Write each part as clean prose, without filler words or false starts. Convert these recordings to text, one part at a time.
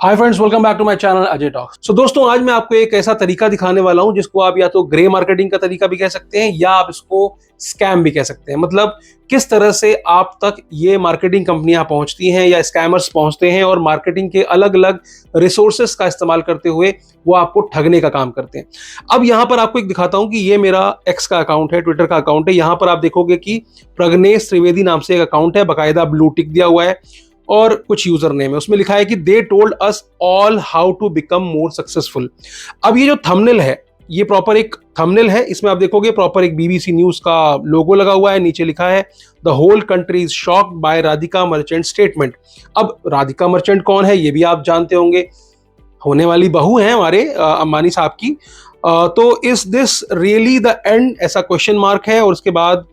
Hi friends, welcome back to my channel Ajay talks. So दोस्तों, आज मैं आपको एक ऐसा तरीका दिखाने वाला हूं जिसको आप या तो ग्रे मार्केटिंग का तरीका भी कह सकते हैं या आप इसको स्कैम भी कह सकते हैं। मतलब किस तरह से आप तक ये मार्केटिंग कंपनियां पहुंचती हैं या स्कैमर्स पहुंचते हैं और मार्केटिंग के अलग अलग रिसोर्सेस का इस्तेमाल करते हुए वो आपको ठगने का काम करते हैं। अब यहां पर आपको एक दिखाता हूं कि ये मेरा एक्स का अकाउंट है, ट्विटर का अकाउंट है। यहां पर आप देखोगे कि प्रग्नेश त्रिवेदी नाम से एक अकाउंट है, बाकायदा ब्लू टिक दिया हुआ है और कुछ यूजर नेम है। उसमें लिखा है कि they told us all how to become more successful. अब ये जो थंबनेल है, ये प्रॉपर एक थंबनेल है। इसमें आप देखोगे प्रॉपर एक बीबीसी न्यूज का लोगो लगा हुआ है। नीचे लिखा है the whole country is shocked by Radhika Merchant statement. अब राधिका मर्चेंट कौन है ये भी आप जानते होंगे, होने वाली बहू है हमारे अंबानी साहब की। तो is this really the end, ऐसा क्वेश्चन मार्क है। और उसके बाद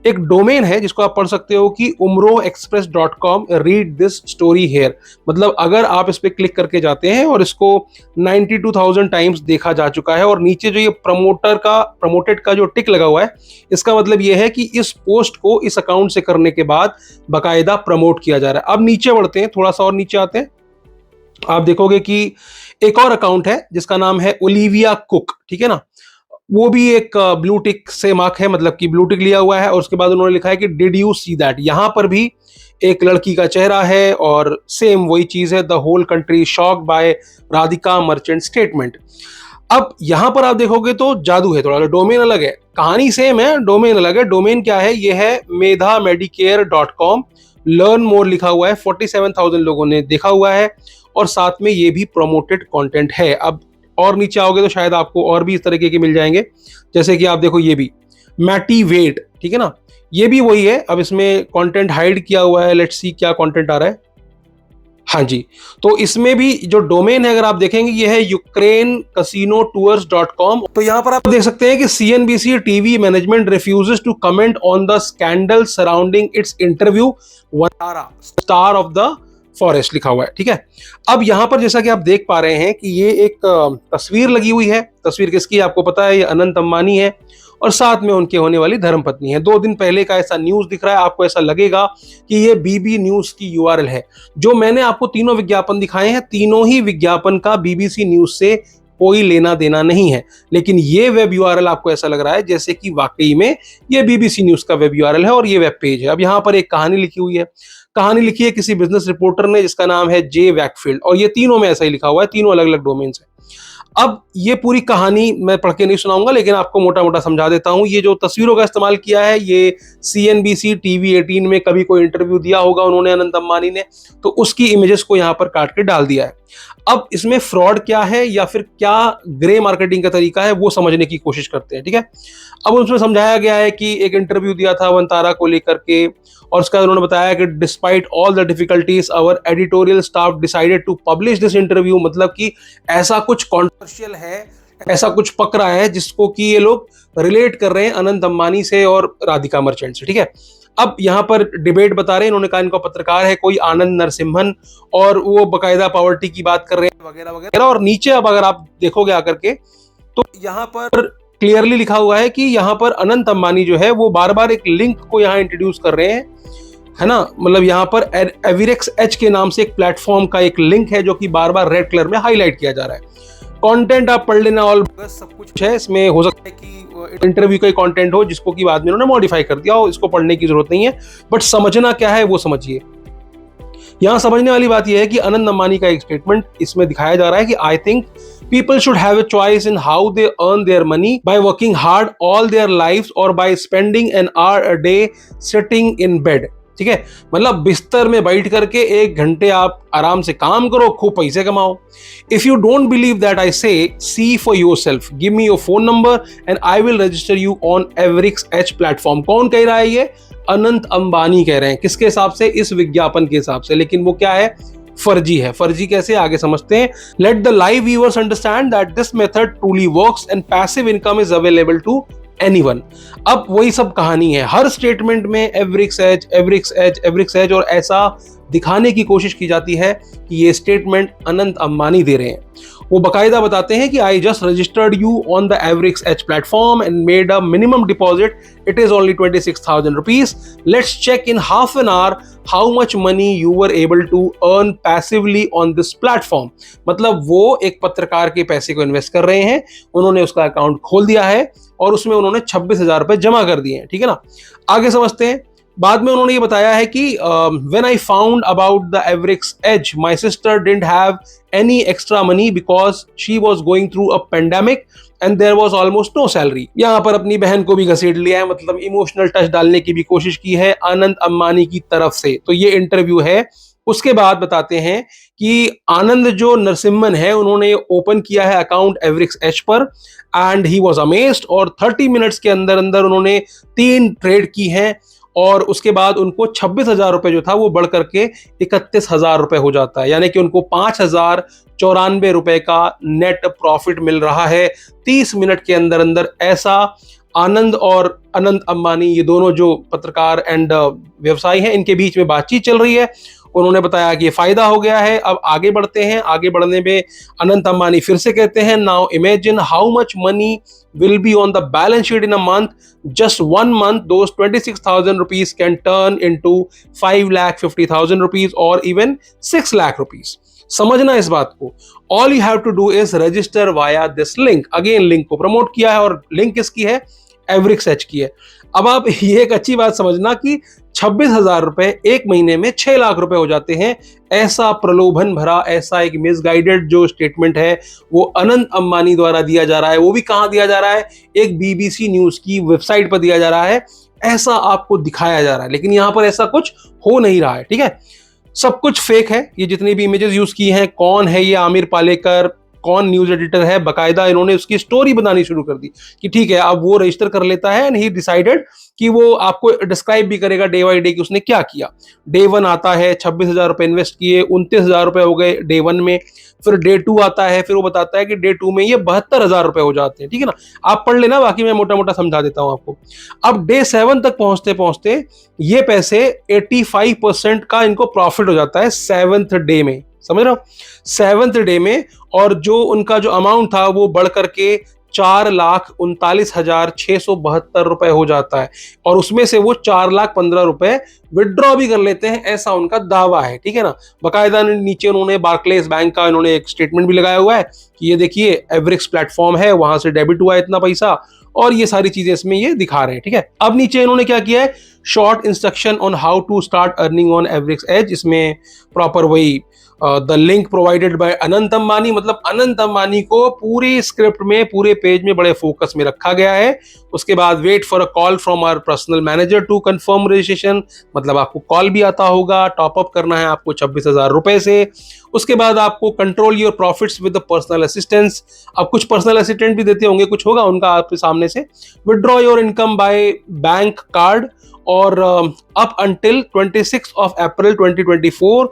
एक डोमेन है जिसको आप पढ़ सकते हो कि umroexpress.com, read this story hair. मतलब अगर आप इस पे क्लिक करके जाते हैं और इसको 92,000 टाइम्स देखा जा चुका है और नीचे जो ये प्रमोटेड का जो टिक लगा हुआ है, इसका मतलब ये है कि इस पोस्ट को इस अकाउंट से करने के बाद बाकायदा प्रमोट किया जा रहा है। अब नीचे बढ़ते हैं, थोड़ा सा और नीचे आते हैं। आप देखोगे कि एक और अकाउंट है जिसका नाम है ओलिविया कुक, ठीक है ना। वो भी एक ब्लू टिक से मार्क है, मतलब कि ब्लू टिक लिया हुआ है। और उसके बाद उन्होंने लिखा है कि डिड यू सी दैट। यहां पर भी एक लड़की का चेहरा है और सेम वही चीज है, the whole country shocked by Radhika Merchant statement. अब यहां पर आप देखोगे तो जादू है, थोड़ा डोमेन अलग है, कहानी सेम है, डोमेन अलग है। डोमेन क्या है, ये है medhamedicare.com, लर्न मोर लिखा हुआ है, 47,000 लोगों ने देखा हुआ है और साथ में ये भी प्रोमोटेड कंटेंट है। अब और नीचे आओगे तो शायद आपको और भी इस तरीके के मिल जाएंगे, जैसे कि आप देखो ये भी मैटी वेट, ठीक है ना, ये भी वही है। अब इसमें कंटेंट हाइड किया हुआ है, लेट्स सी क्या कंटेंट आ रहा है। हाँ जी, तो इसमें भी जो डोमेन है अगर आप देखेंगे ये है ukrainecasinotours.com। तो यहां पर आप देख सकते हैं कि CNBC TV management refuses to comment on the scandal surrounding its interview Vantara star of the forest लिखा हुआ है, ठीक है। अब यहां पर जैसा कि आप देख पा रहे हैं कि ये एक तस्वीर लगी हुई है। तस्वीर किसकी है आपको पता है, ये अनंत अंबानी है और साथ में उनके होने वाली धर्मपत्नी है। 2 दिन पहले का ऐसा न्यूज दिख रहा है, आपको ऐसा लगेगा कि ये बीबी न्यूज की URL है। जो मैंने आपको तीनों विज्ञापन दिखाए हैं, तीनों ही विज्ञापन का BBC न्यूज से कोई लेना देना नहीं है, लेकिन ये वेब URL आपको ऐसा लग रहा है जैसे कि वाकई में ये BBC न्यूज का वेब URL है और ये वेब पेज है। अब यहाँ पर एक कहानी लिखी हुई है, कहानी लिखी है किसी बिजनेस रिपोर्टर ने जिसका नाम है जे वैकफील्ड, और ये तीनों में ऐसा ही लिखा हुआ है, तीनों अलग अलग डोमेन्स है। अब ये पूरी कहानी मैं पढ़ के नहीं सुनाऊंगा, लेकिन आपको मोटा मोटा समझा देता हूं। ये जो तस्वीरों का इस्तेमाल किया है, ये CNBC TV 18 में कभी कोई इंटरव्यू दिया होगा उन्होंने, अनंत अंबानी ने, तो उसकी इमेजेस को यहां पर काट के डाल दिया है। अब इसमें फ्रॉड क्या है या फिर क्या ग्रे मार्केटिंग का तरीका है वो समझने की कोशिश करते हैं, ठीक है। अब उसमें समझाया गया है कि एक इंटरव्यू दिया था वंतारा को लेकर के और उसका उन्होंने बताया कि despite all the difficulties our editorial staff decided to publish this interview. मतलब कि ऐसा कुछ कॉन्ट्रोवर्शियल है, ऐसा कुछ पक रहा है जिसको कि ये लोग रिलेट कर रहे हैं अनंत अंबानी से और राधिका मर्चेंट से, ठीक है। अब यहाँ पर डिबेट बता रहे हैं, इन्होंने कहा इनका पत्रकार है कोई आनंद नरसिम्हन और वो बकायदा पॉवर्टी की बात कर रहे हैं वगैरह वगैरह। और नीचे अब अगर आप देखोगे आकर के तो यहाँ पर क्लियरली लिखा हुआ है कि यहाँ पर अनंत अंबानी जो है वो बार बार एक लिंक को यहाँ इंट्रोड्यूस कर रहे हैं, है ना। मतलब यहाँ पर एविरेक्स एच के नाम से एक प्लेटफॉर्म का एक लिंक है जो कि बार बार रेड कलर में हाईलाइट किया जा रहा है। कंटेंट आप पढ़ लेना, ऑल सब कुछ है इसमें। हो सकता है कि इंटरव्यू का कंटेंट हो जिसको कि बाद में उन्होंने मॉडिफाई कर दिया हो, इसको पढ़ने की जरूरत नहीं है, बट समझना क्या है वो समझिए। यहां समझने वाली बात यह है कि अनंत अंबानी का एक स्टेटमेंट इसमें दिखाया जा रहा है कि I think people should have a choice in how they earn their money by working hard all their lives or by spending an hour a day sitting in bed, ठीक है। मतलब बिस्तर में बैठ करके 1 घंटे आप आराम से काम करो, खूब पैसे कमाओ। If you don't believe that I say see for yourself, give me your phone number and I will register you on Everix H platform. कौन कह रहा है ये? अनंत अंबानी कह रहे हैं। किसके हिसाब से? इस विज्ञापन के हिसाब से। लेकिन वो क्या है? फर्जी है। फर्जी कैसे, आगे समझते हैं। Let the live viewers understand that this method truly works and passive income is available to anyone. अब वही सब कहानी है, हर स्टेटमेंट में एवरिक्स एज और ऐसा दिखाने की कोशिश की जाती है कि ये स्टेटमेंट अनंत अंबानी दे रहे हैं। वो बकायदा बताते हैं कि I just registered you on the Everex H platform and made a minimum deposit, it is only 26,000 rupees, let's check in half an hour how much money you were able to earn passively on this platform. मतलब वो एक पत्रकार के पैसे को invest कर रहे हैं, उन्होंने उसका अकाउंट खोल दिया है और उसमें उन्होंने 26,000 रुपए जमा कर दिए हैं, ठीक है ना। आगे समझते हैं। बाद में उन्होंने ये बताया है कि when I found about the Everex edge my sister didn't have any extra money because she was going through a pandemic and there was almost no salary. यहां पर अपनी बहन को भी घसीट लिया है, मतलब इमोशनल टच डालने की भी कोशिश की है अनंत अंबानी की तरफ से। तो ये इंटरव्यू है। उसके बाद बताते हैं कि आनंद जो नरसिम्हन है उन्होंने ओपन किया है अकाउंट एवरेक्स एच पर एंड ही वाज अमेज्ड, और 30 मिनट्स के अंदर अंदर उन्होंने 3 ट्रेड की हैं और उसके बाद उनको 26,000 रुपए जो था वो बढ़ करके 31,000 रुपए हो जाता है, यानी कि उनको 5,094 रुपए का नेट प्रॉफिट मिल रहा है 30 मिनट के अंदर अंदर। ऐसा आनंद और अनंत अंबानी, ये दोनों जो पत्रकार एंड व्यवसायी हैं, इनके बीच में बातचीत चल रही है। उन्होंने बताया कि ये फायदा हो गया है। अब आगे बढ़ते हैं। आगे बढ़ने में अनंत अंबानी फिर से कहते हैं, now imagine how much money will be on the balance sheet in a month. Just 1 month, those 26,000 rupees can turn into 5,50,000 rupees or even 6 lakh rupees. समझना इस बात को। All you have to do is register via this link. Again, link को promote किया है और link किसकी है? एवरेक्स एच की है। अब आप ये एक अच्छी बात समझना कि 26,000 रुपए एक महीने में 6 लाख रुपए हो जाते हैं। ऐसा प्रलोभन भरा, ऐसा एक मिसगाइडेड जो स्टेटमेंट है वो अनंत अंबानी द्वारा दिया जा रहा है। वो भी कहां दिया जा रहा है? एक बीबीसी न्यूज की वेबसाइट पर दिया जा रहा है। ऐसा आपको दिखाया जा रहा है, लेकिन यहां पर ऐसा कुछ हो नहीं रहा है, ठीक है। सब कुछ फेक है। ये जितनी भी इमेजेस यूज की हैं, कौन है ये आमिर पालेकर, कौन न्यूज एडिटर है, बकायदा इन्होंने उसकी स्टोरी बनानी शुरू कर दी कि ठीक है अब वो रजिस्टर कर लेता है एंड ही डिसाइडेड कि वो आपको डिस्क्राइब भी करेगा डे बाई डे कि उसने क्या किया। डे 1 आता है, 26,000 रुपए इन्वेस्ट किए, 29,000 रुपए हो गए डे 1 में। फिर डे 2 आता है, फिर वो बताता है कि डे 2 में ये 72,000 रुपए हो जाते हैं, ठीक है ना। आप पढ़ लेना, बाकी मैं मोटा मोटा समझा देता हूं आपको। अब डे 7 तक पहुंचते पहुंचते ये पैसे 85% का इनको प्रॉफिट हो जाता है 7th डे में, समझ रहे हो, 7th डे में। और जो उनका जो अमाउंट था वो बढ़ करके 4,39,672 रुपए हो जाता है और उसमें से वो 4,15,000 रुपए विड्रॉ भी कर लेते हैं, ऐसा उनका दावा है, ठीक है ना। बकायदा नीचे उन्होंने बार्कलेस बैंक का इन्होंने एक स्टेटमेंट भी लगाया हुआ है कि ये देखिए एवरेक्स प्लेटफॉर्म है, वहां से डेबिट हुआ है इतना पैसा, और ये सारी चीजें इसमें ये दिखा रहे हैं, ठीक है। अब नीचे इन्होंने क्या किया है, short instruction on how to start earning on Everex edge. इसमें प्रॉपर वही the link provided by Anant Ambani, मतलब अनंत अंबानी को पूरी स्क्रिप्ट में, पूरे पेज में बड़े फोकस में रखा गया है। उसके बाद wait for a call from our personal manager to confirm registration, मतलब आपको कॉल भी आता होगा, टॉप अप करना है आपको 26,000 रुपए से। उसके बाद आपको control your profits with the personal assistance. अब कुछ पर्सनल असिस्टेंट भी देते होंगे, कुछ होगा उनका आपके सामने से। Withdraw your income by bank card और up until 26 April 2024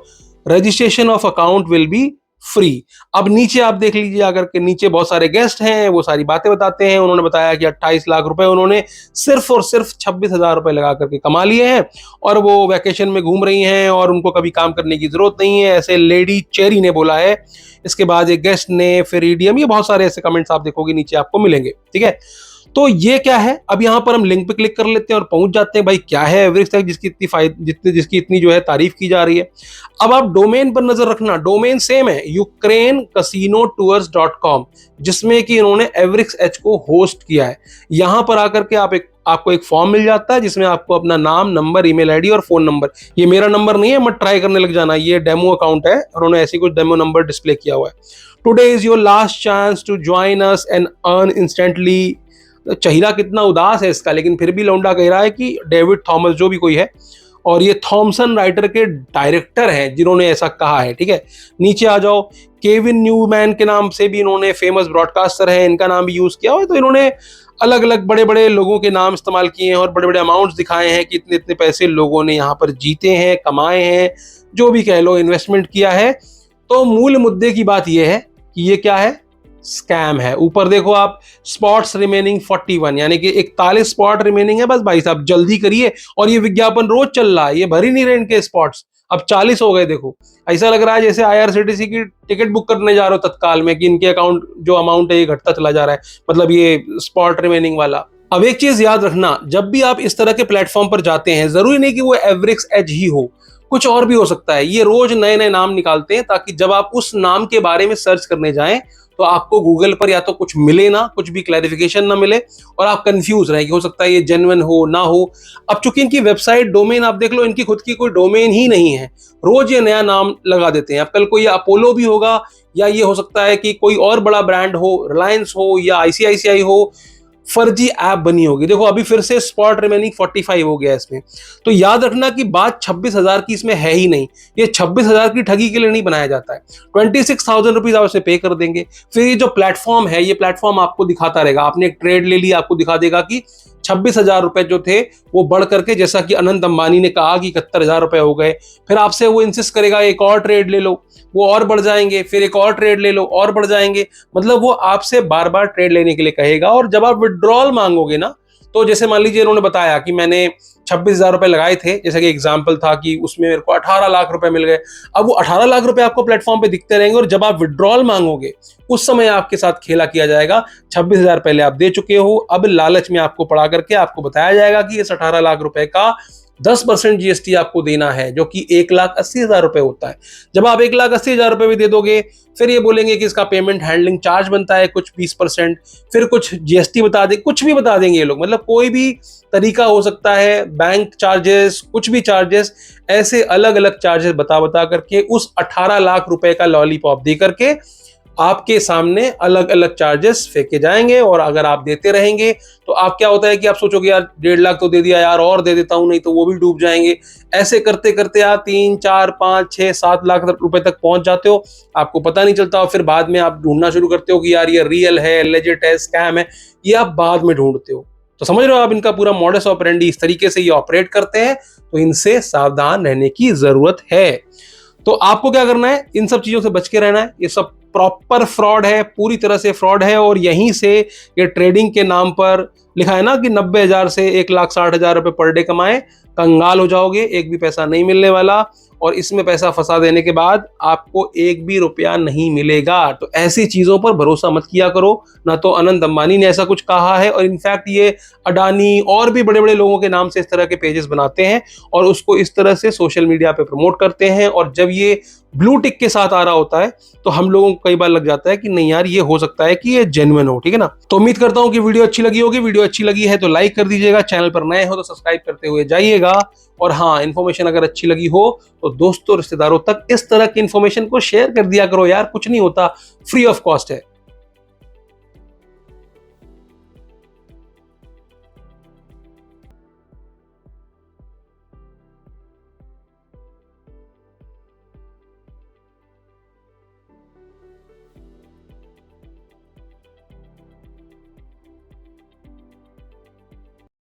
registration of account will be free. अब नीचे आप देख लीजिए आकर के, नीचे बहुत सारे गेस्ट हैं, वो सारी बातें बताते हैं। उन्होंने बताया कि 28 लाख रुपए उन्होंने सिर्फ और सिर्फ 26,000 रुपए लगा करके कमा लिए हैं और वो वैकेशन में घूम रही हैं और उनको कभी काम करने की जरूरत नहीं है, ऐसे लेडी चेरी ने बोला है। इसके बाद एक गेस्ट ने, फिर ईडीएम, ये बहुत सारे ऐसे कमेंट्स आप देखोगे नीचे आपको मिलेंगे, ठीक है। तो ये क्या है, अब यहां पर हम लिंक पे क्लिक कर लेते हैं और पहुंच जाते हैं। भाई क्या है एवरेक्स एच, जिसकी इतनी जो है तारीफ की जा रही है। अब आप डोमेन पर नजर रखना, डोमेन सेम है, ukrainecasinotours.com, जिसमें कि इन्होंने एवरेक्स एच को होस्ट किया है। यहां पर आकर के आपको एक फॉर्म मिल जाता है जिसमें आपको अपना नाम, नंबर, ईमेल आईडी और फोन नंबर, ये मेरा नंबर नहीं है, मत ट्राई करने लग जाना, ये डेमो अकाउंट है, उन्होंने ऐसी कुछ डेमो नंबर डिस्प्ले किया हुआ है। Today is your last chance to join us and earn instantly. चेहरा कितना उदास है इसका, लेकिन फिर भी लौंडा कह रहा है कि डेविड थॉमस जो भी कोई है, और ये थॉमसन राइटर के डायरेक्टर हैं जिन्होंने ऐसा कहा है, ठीक है। नीचे आ जाओ, केविन न्यूमैन के नाम से भी इन्होंने, फेमस ब्रॉडकास्टर हैं, इनका नाम भी यूज किया हुआ है। तो इन्होंने अलग अलग बड़े बड़े लोगों के नाम इस्तेमाल किए हैं और बड़े बड़े अमाउंट्स दिखाए हैं कि इतने इतने पैसे लोगों ने यहाँ पर जीते हैं, कमाए हैं, जो भी कह लो, इन्वेस्टमेंट किया है। तो मूल मुद्दे की बात यह है कि ये क्या है, स्कैम है। ऊपर देखो आप, स्पॉट्स रिमेनिंग 41, यानी कि 41 स्पॉट रिमेनिंग है। बस भाई साहब जल्दी करिए, और ये विज्ञापन रोज चल रहा है, ये भर ही नहीं रहे इनके स्पॉट्स। अब 40 हो गए। देखो ऐसा लग रहा है जैसे IRCTC की टिकट बुक करने जा रहे हो तत्काल में, कि इनके अकाउंट जो अमाउंट है ये घटता चला जा रहा है, मतलब ये स्पॉट रिमेनिंग वाला। अब एक चीज याद रखना, जब भी आप इस तरह के प्लेटफॉर्म पर जाते हैं, जरूरी नहीं कि वो एवरेक्स एज ही हो, कुछ और भी हो सकता है। ये रोज नए नए नाम निकालते हैं ताकि जब आप उस नाम के बारे में सर्च करने जाएं तो आपको गूगल पर या तो कुछ मिले ना, कुछ भी क्लैरिफिकेशन ना मिले, और आप कंफ्यूज रहें कि हो सकता है ये जेन्युइन हो ना हो। अब चूंकि इनकी वेबसाइट डोमेन आप देख लो, इनकी खुद की कोई डोमेन ही नहीं है, रोज ये नया नाम लगा देते हैं। अब कल कोई अपोलो भी होगा, या ये हो सकता है कि कोई और बड़ा ब्रांड हो, रिलायंस हो या ICICI हो, फर्जी ऐप बनी होगी। देखो अभी फिर से स्पॉट रिमेनिंग 45 हो गया इसमें। तो याद रखना कि बात 26,000 की इसमें है ही नहीं। ये 26,000 की ठगी के लिए नहीं बनाया जाता है। 26,000 रुपीज आप इसे पे कर देंगे, फिर ये जो प्लेटफॉर्म है, ये प्लेटफॉर्म आपको दिखाता रहेगा। आपने एक ट्रेड ले लिया, आपको दिखा देगा कि 26,000 रुपए जो थे वो बढ़ करके, जैसा कि अनंत अंबानी ने कहा कि 71,000 रुपए हो गए। फिर आपसे वो इंसिस्ट करेगा एक और ट्रेड ले लो, वो और बढ़ जाएंगे, फिर एक और ट्रेड ले लो और बढ़ जाएंगे। मतलब वो आपसे बार बार ट्रेड लेने के लिए कहेगा। और जब आप विड्रॉल मांगोगे ना, तो जैसे मान लीजिए इन्होंने बताया कि मैंने 26,000 रुपए लगाए थे, जैसे कि एग्जाम्पल था कि उसमें मेरे को 18 लाख रुपए मिल गए। अब वो 18 लाख रुपए आपको प्लेटफॉर्म पे दिखते रहेंगे, और जब आप विड्रॉल मांगोगे उस समय आपके साथ खेला किया जाएगा। 26,000 पहले आप दे चुके हो, अब लालच में आपको पढ़ा करके आपको बताया जाएगा कि इस 18 लाख रुपए का 10% GST आपको देना है, जो कि 1,80,000 रुपए होता है। जब आप 1,80,000 रुपए भी दे दोगे, फिर ये बोलेंगे कि इसका पेमेंट हैंडलिंग चार्ज बनता है कुछ 20%, फिर कुछ GST बता दे, कुछ भी बता देंगे ये लोग। मतलब कोई भी तरीका हो सकता है, बैंक चार्जेस, कुछ भी चार्जेस, ऐसे अलग अलग चार्जेस बता बता करके उस 18 लाख रुपए का लॉलीपॉप दे करके आपके सामने अलग अलग चार्जेस फेंके जाएंगे। और अगर आप देते रहेंगे तो आप क्या होता है कि आप सोचोगे यार 1.5 लाख तो दे दिया यार, और दे देता हूं, नहीं तो वो भी डूब जाएंगे। ऐसे करते करते आप 3, 4, 5, 6, 7 लाख रुपए तक पहुंच जाते हो, आपको पता नहीं चलता। और फिर बाद में आप ढूंढना शुरू करते हो कि यार ये रियल है, लेजिट है, स्कैम है, ये आप बाद में ढूंढते हो। तो समझ रहे हो आप, इनका पूरा मॉडस ऑपरेंडी इस तरीके से ये ऑपरेट करते हैं। तो इनसे सावधान रहने की जरूरत है। तो आपको क्या करना है, इन सब चीजों से बच के रहना है। ये सब प्रॉपर फ्रॉड है, पूरी तरह से फ्रॉड है। और यहीं से ये ट्रेडिंग के नाम पर लिखा है ना कि 90,000 से 1,60,000 रुपए पर डे कमाए, कंगाल हो जाओगे, एक भी पैसा नहीं मिलने वाला। और इसमें पैसा फंसा देने के बाद आपको एक भी रुपया नहीं मिलेगा। तो ऐसी चीजों पर भरोसा मत किया करो। ना तो अनंत अंबानी ने ऐसा कुछ कहा है, और इनफैक्ट ये अडानी और भी बड़े बड़े लोगों के नाम से इस तरह के पेजेस बनाते हैं और उसको इस तरह से सोशल मीडिया पे प्रमोट करते हैं। और जब ये ब्लू टिक के साथ आ रहा होता है तो हम लोगों को कई बार लग जाता है कि नहीं यार, ये हो सकता है कि ये जेन्युइन हो। ठीक है ना। तो उम्मीद करता हूं कि वीडियो अच्छी लगी होगी। वीडियो अच्छी लगी है तो लाइक कर दीजिएगा, चैनल पर नए हो तो सब्सक्राइब करते हुए जाइएगा। और हाँ, इन्फॉर्मेशन अगर अच्छी लगी हो तो दोस्तों रिश्तेदारों तक इस तरह की इन्फॉर्मेशन को शेयर कर दिया करो यार, कुछ नहीं होता, फ्री ऑफ कॉस्ट है।